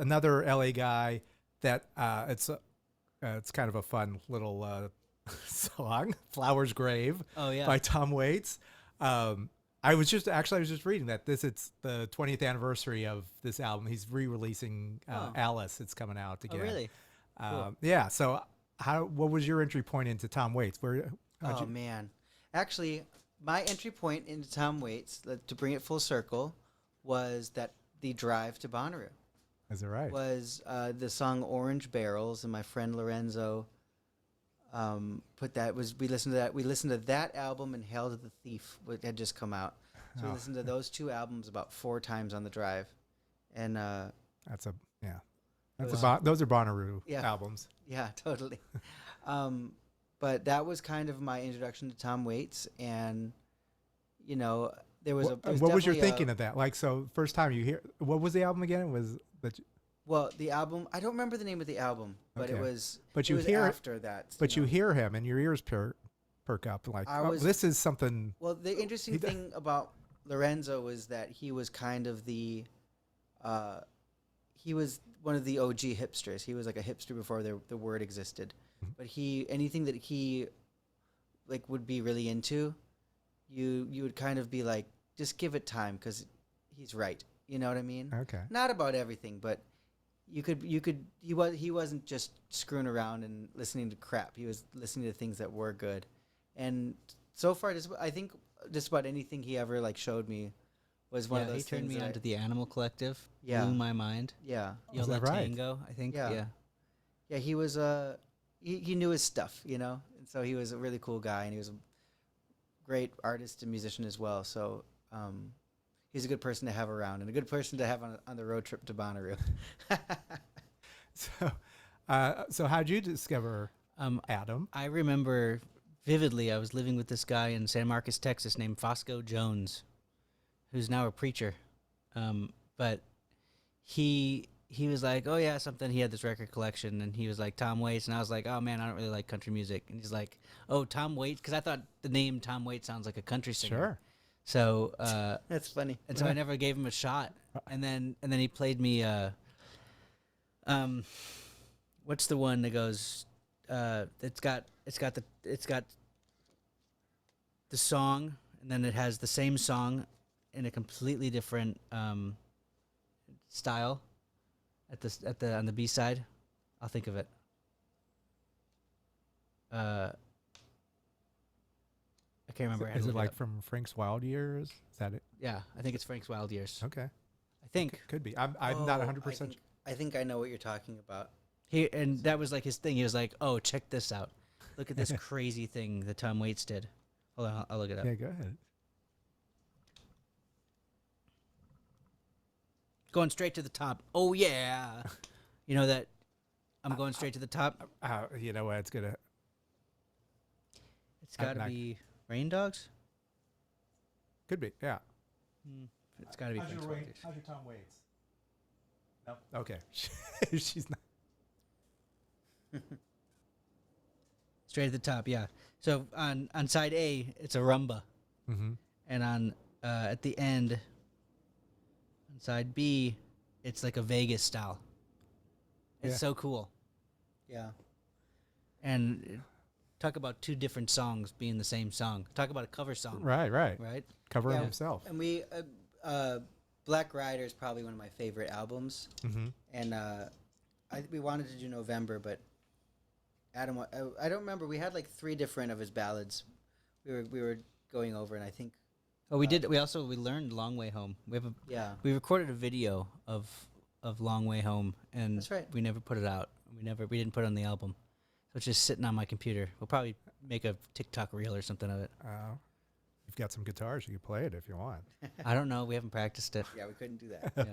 another LA guy that it's kind of a fun little song, "Flower's Grave" Oh yeah. by Tom Waits. I was just reading that it's the 20th anniversary of this album. He's re-releasing Oh. Alice. It's coming out Oh again. really? Cool. Yeah. So what was your entry point into Tom Waits? Oh man, actually, my entry point into Tom Waits, to bring it full circle, was that the drive to Bonnaroo Is it right? was the song "Orange Barrels," and my friend Lorenzo put that. We listened to that. We listened to that album and "Hail to the Thief," which had just come out. So we listened to those two albums about 4 times on the drive, and That's a yeah. Those are Bonnaroo Yeah. albums. yeah, totally. But that was kind of my introduction to Tom Waits, and there was What was your definitely thinking of that? Like, so first time you hear, what was the album again? It was that, Well, the album, I don't remember the name of the album, but Okay. it was. But it you was hear it- after that. but you hear him and your ears perk up. Like, this is something. Well, the interesting thing about Lorenzo was that he was kind of he was one of the OG hipsters. He was like a hipster before the word existed. Mhm. But anything that he would be really into, you would kind of be like, just give it time because he's right. You know what I mean? Okay. Not about everything, but he wasn't just screwing around and listening to crap. He was listening to things that were good. And so far, I think just about anything he ever showed me was one of those He turned things me that onto the Animal Collective. Yeah. Blew my mind. yeah. Is Yola that right? Tango, I think. Yeah. Yeah, he was he knew his stuff, and so he was a really cool guy, and he was a great artist and musician as well. So he's a good person to have around, and a good person to have on the road trip to Bonnaroo. So how'd you discover Adam? I remember vividly I was living with this guy in San Marcos, Texas named Fosco Jones, who's now a preacher. But he was like, oh yeah, something. He had this record collection, and he was like Tom Waits, and I was like, oh man, I don't really like country music. And he's like, oh, Tom Waits, because I thought the name Tom Waits sounds like a country singer. Sure. So That's funny. and so I never gave him a shot. And then he played me what's the one that goes it's got the song, and then it has the same song in a completely different style on the B side. I'll think of it. I can't remember. I had Is to it look like up. from Frank's Wild Years? Is that it? Yeah, I think it's Frank's Wild Years. Okay. I think Could be. I'm not 100%. I think I know what you're talking about. and that was like his thing. He was like, "Oh, check this out. Look at this crazy thing that Tom Waits did." Hold on, I'll look it up. Yeah, go ahead. Going straight to the top. Oh yeah, you know that. I'm going straight to the top. You know what? It's gonna. It's got to not- be Rain Dogs. Could be. Yeah. It's got to be Frank's Wild Years. How's your Tom Waits? No. Okay. She's not. Straight at the top. Yeah. So on side A, it's a rumba, Mm-hmm. and on at the end, on side B, it's like a Vegas style. It's Yeah. so cool. Yeah. And talk about two different songs being the same song. Talk about a cover song, Right. right? Covering Yeah. himself. And Black Rider is probably one of my favorite albums. Mm-hmm. And we wanted to do November, but Adam, I don't remember. We had 3 different of his ballads. We were going over, and I think Oh, we did. We learned "Long Way Home." yeah, We recorded a video of "Long Way Home," and That's right. we never put it out. We didn't put it on the album. So it's just sitting on my computer. We'll probably make a TikTok reel or something of it. You've got some guitars. You can play it if you want. I don't know. We haven't practiced it. yeah, we couldn't do that. Yeah.